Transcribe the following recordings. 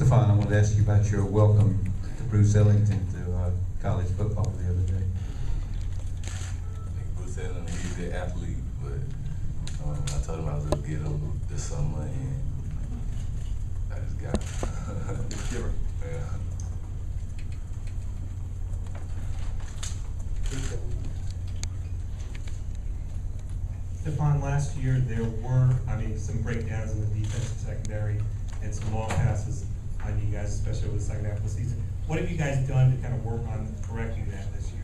Stephon, I wanted to ask you about your welcome to Bruce Ellington to college football the other day. I think Bruce Ellington, he's a good athlete, but I told him I was going to get him this summer, and I just got him. Different. Yeah. Stephon, last year there were, some breakdowns in the defensive secondary and some long passes on you guys, especially over the second half of the season. What have you guys done to kind of work on correcting that this year?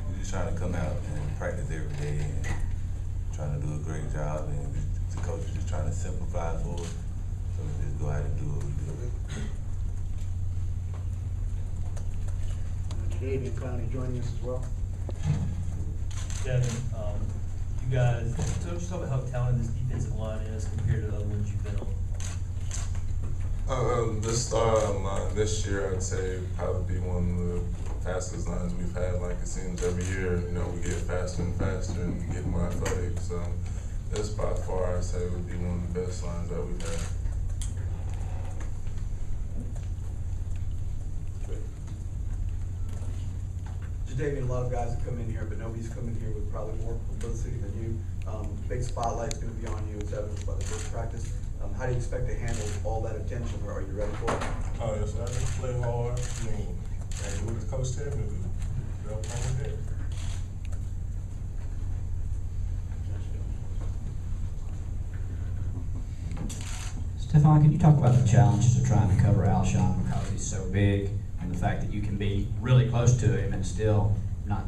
We're just trying to come out and practice every day and trying to do a great job, and the coach is just trying to simplify it for us, so we just go out and do what we do. Jadeveon Clowney joining us as well. Devin, you guys, so just talk about how talented this defensive line is compared to the other ones you've been on. This line this year, I'd say probably be one of the fastest lines we've had. Like it seems every year, we get faster and faster and get more athletic. So this by far, I'd say would be one of the best lines that we've had. Jadaveon, a lot of guys have come in here, but nobody's come in here with probably more publicity than you. Big spotlight's going to be on you, as evidenced by the first practice. How do you expect to handle all that attention, or are you ready for it? Oh yes, I just play hard. And what the coach tell me to do. They'll come with it. Stephon, can you talk about the challenges of trying to cover Alshon because he's so big, and the fact that you can be really close to him and still not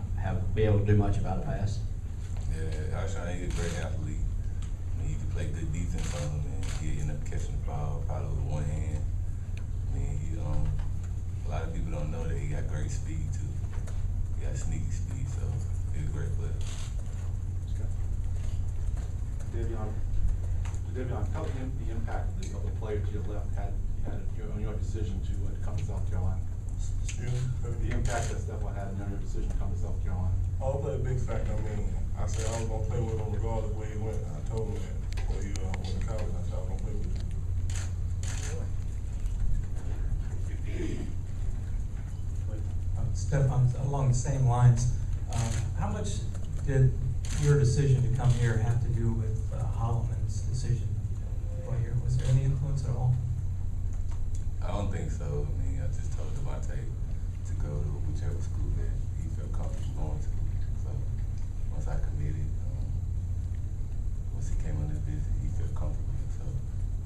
be able to do much about a pass? Yeah, Alshon, he's a great athlete. You can play good defense on him, and he end up catching the ball probably with one hand. A lot of people don't know that he got great speed too. He got sneaky speed, so he's a great player. Jadaveon, tell me the impact of the player to your left had on your decision to come to South Carolina. The impact that Stephon had on your decision to come to South Carolina. I'll play a big factor. I said I was gonna play with him regardless of where he went. I told him that before he went to college. I said I was gonna play with him. Stephon, along the same lines, how much did your decision to come here have to do with Holloman's decision to play here? Was there any influence at all? I don't think so. I just told Devontae to go to whichever school that he felt comfortable going to. So once I committed, once he came on this visit, he felt comfortable, so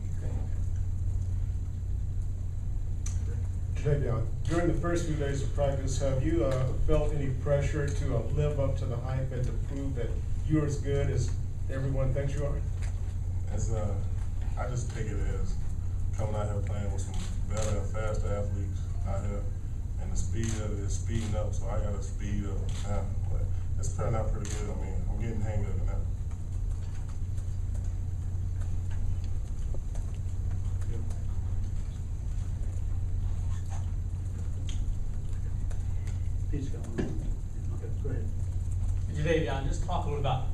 he came. Jadaveon, during the first few days of practice, have you felt any pressure to live up to the hype and to prove that you're as good as everyone thinks you are? I just take it as coming out here playing with some better and faster athletes out here, and the speed of it is speeding up, so I got to speed up now. But it's turning out pretty good. I'm getting the hang of it now. Please go on. Okay, go ahead. Jadaveon, just talk a little about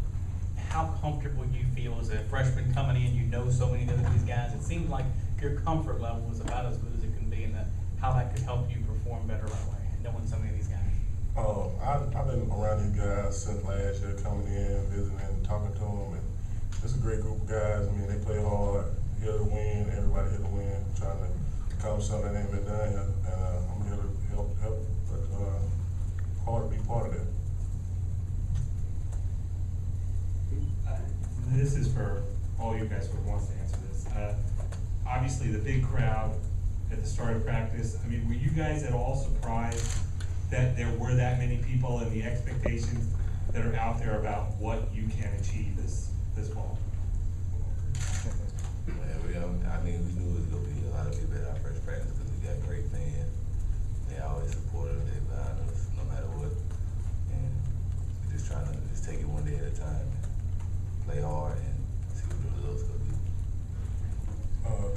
how comfortable you feel as a freshman coming in. You know so many of these guys. It seems like your comfort level is about as good as it can be, and how that could help you perform better right away, knowing so many of these guys. I've been around these guys since last year, coming in, visiting, and talking to them, and it's a great group of guys. They play hard, here to win, everybody here to win, trying to accomplish something that ain't been done here, and I'm here to help, hard to be part of that. This is for all you guys who wants to answer this. Obviously, the big crowd at the start of practice, were you guys at all surprised that there were that many people and the expectations that are out there about what you can achieve this fall? We knew it was going to be a lot of people at our first practice because we got great fans. They always support us, they behind us no matter what. And we're just trying to take it one day at a time, play hard, and see what the results going to be.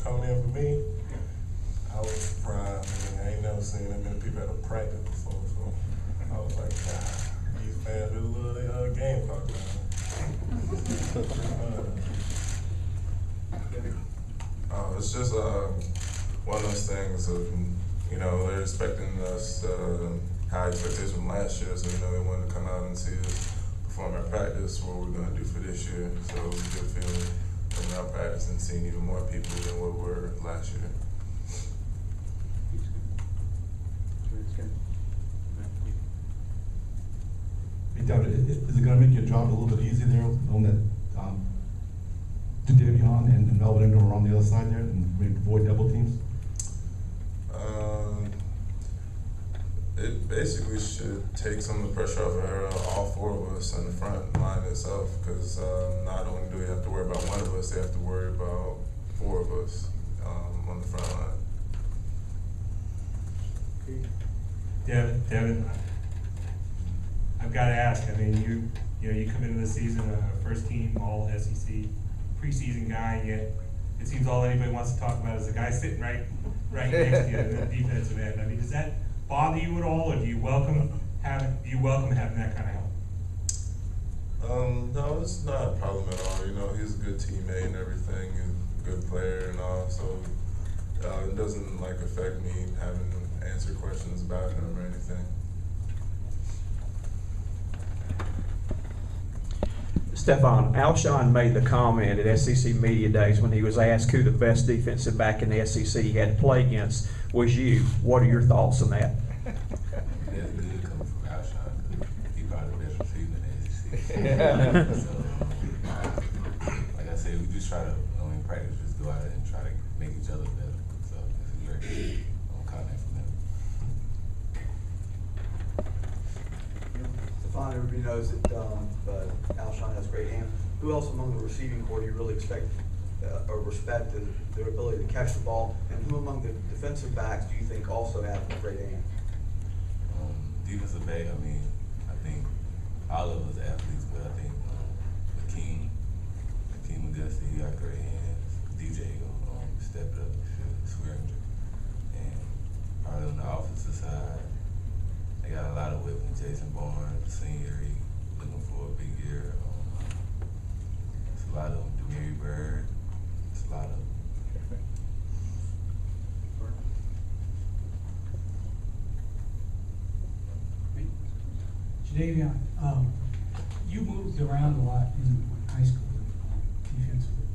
Coming in for me, I was surprised. I ain't never seen that many people at a practice before, so I was like, these fans really love their Gamecock, man. It's just one of those things of, they're expecting us, high expectations from last year, so, they wanted to come out and see us perform at practice, what we're gonna do for this year. So it was a good feeling coming out practice and seeing even more people than what we were last year. Hey, David, is it gonna make your job a little bit easier there, on that, Jadaveon and Melvin Ingram are on the other side there, and maybe avoid double teams? It basically should take some of the pressure off all four of us on the front line itself, because not only do they have to worry about one of us, they have to worry about four of us on the front line. Devin, I've got to ask. I mean, you come into the season first team All SEC preseason guy, yet it seems all anybody wants to talk about is the guy sitting right next to you, the defensive end. I mean, does that bother you at all, or do you welcome having that kind of help? No, it's not a problem at all. He's a good teammate and everything. He's a good player and all, so it doesn't affect me having to answer questions about him or anything. Stephon, Alshon made the comment at SEC Media Days when he was asked who the best defensive back in the SEC he had to play against was you. What are your thoughts on that? That's good coming from Alshon, because he's probably the best receiver in the SEC. So, like I said, we just try to, in practice, just go out there and try to make each other better. So it's a great comment from him. Stephon, everybody knows that Alshon has great hands. Who else among the receiving corps do you really expect or respect their ability to catch the ball? And who among the defensive backs do you think also have great hands? Defensive back, I think all of us athletes, but I think Hakeem Augusta, he got great hands. DJ stepped up, Swearinger. And probably on the offensive side, they got a lot of weapons. Jason Barnes, senior, he looking for a big year. It's a lot of them. Demary Bird, it's a lot of them. Jadaveon, you moved around a lot in high school defensively.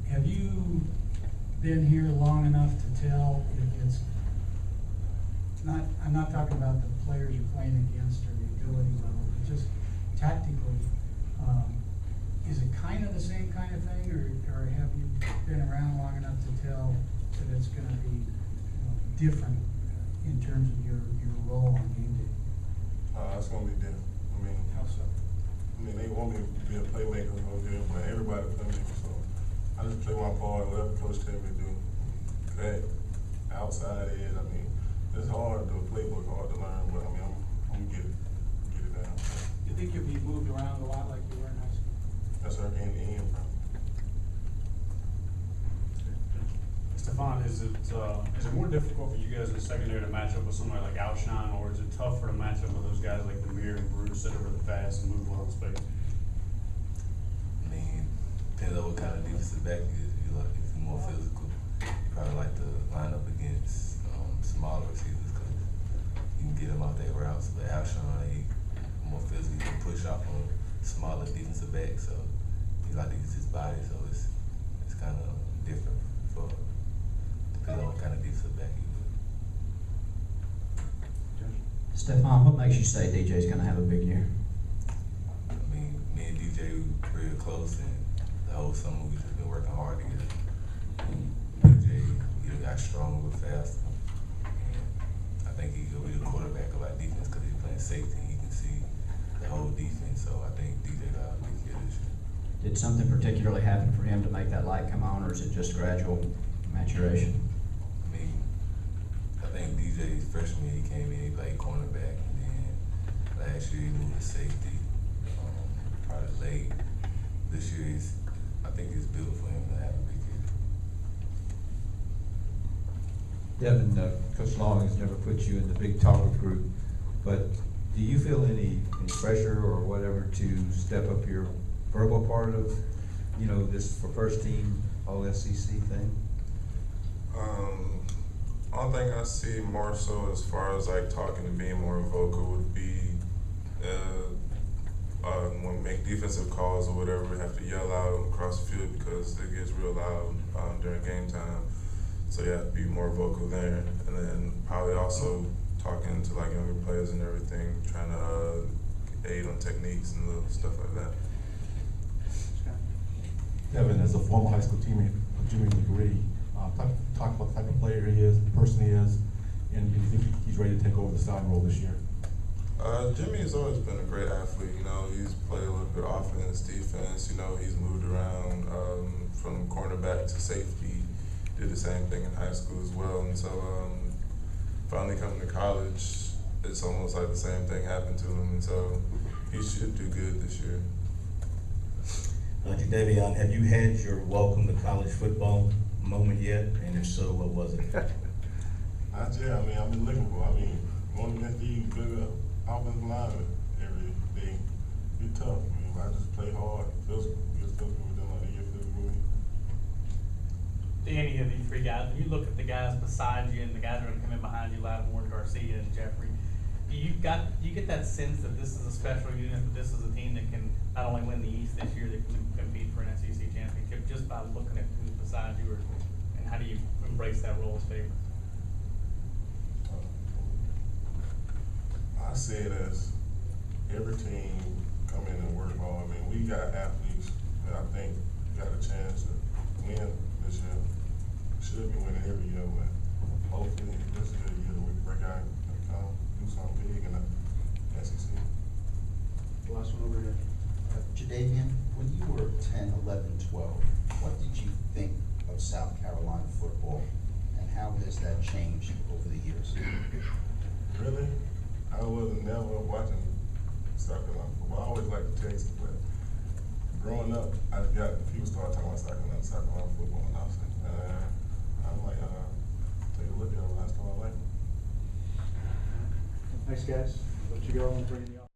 Have you been here long enough to tell if it's not, I'm not talking about the players you're playing against or the ability level, but just tactically, is it kind of the same kind of thing, or have you been around long enough to tell that it's going to be different in terms of your role on game day? It's going to be different. How so? They want me to be a playmaker over here, but everybody playmaker, so I just play my part, whatever coach tell me to do. Cut, outside edge, it's hard, the playbook hard to learn, but I'm gonna get it down. You think you'll be moved around a lot like you were in high school? That's our end to end, bro. Stephon, is it more difficult for you guys in the secondary to match up with somebody like Alshon, or is it tougher to match up with those guys like Demir and Bruce that are really fast and move well in space? Depends on what kind of defensive back you is. If you're more physical, you probably like to line up against smaller receivers because you can get them out their routes. But Alshon, he more physical, he can push off on smaller defensive back, so he like to use his body, so it's kind of different for depending on what kind of defensive back you do. Stephon, what makes you say DJ's gonna have a big year? Me and DJ were real close, and the whole summer we just been working hard together. DJ, got stronger, faster, and I think he could be the quarterback of our defense because he's playing safety and he can see the whole defense. So I think DJ got a big year this year. Did something particularly happen for him to make that light come on, or is it just gradual maturation? I think DJ's freshman year, he came in, he played cornerback, and then last year he moved to safety, probably late. This year, I think it's built for him to have a big year. Devin, Coach Long has never put you in the big talker group, but do you feel any pressure or whatever to step up your verbal part of, this for first team All SEC thing? only thing I see more so as far as like talking and being more vocal would be when we make defensive calls or whatever, we have to yell out across the field because it gets real loud during game time. So you have to be more vocal there, and then probably also talking to like younger players and everything, trying to aid on techniques and little stuff like that. Devin, as a former high school teammate of Jimmy McGree, talk about the type of player he is, the person he is, and do you think he's ready to take over the starting role this year? Jimmy has always been a great athlete. You know, he's played a little bit offense, defense. You know, he's moved around from cornerback to safety. Did the same thing in high school as well. And so, finally coming to college, it's almost like the same thing happened to him. And so, he should do good this year. Jadaveon, have you had your welcome to college football moment yet? And if so, what was it? I've been looking for. Going against these bigger offensive linemen every day, be tough. I just play hard, physical, get physical with them like they get physical with me. To any of these three guys, when you look at the guys beside you and the guys that are gonna come in behind you, Lattimore, Garcia, and Jeffrey, you get that sense that this is a special unit, that this is a team that can not only win the East this year, that can compete for an SEC championship just by looking at who's beside you, and how do you embrace that role as favorite? I see it as every team come in and work hard. We got athletes that I think got a chance to win this year. Should be winning every year, but hopefully this is the year that we can break out and do something big in the SEC. Last one over here. Jadaveon, when you were 10, 11, 12, what did you think of South Carolina football, and how has that changed over the years? Really? I was never watching South Carolina football. I always liked Texas, but growing up, I got people started talking about South Carolina football, and I was like, take a look at it when I started liking it. Thanks, guys. Let you go and bring the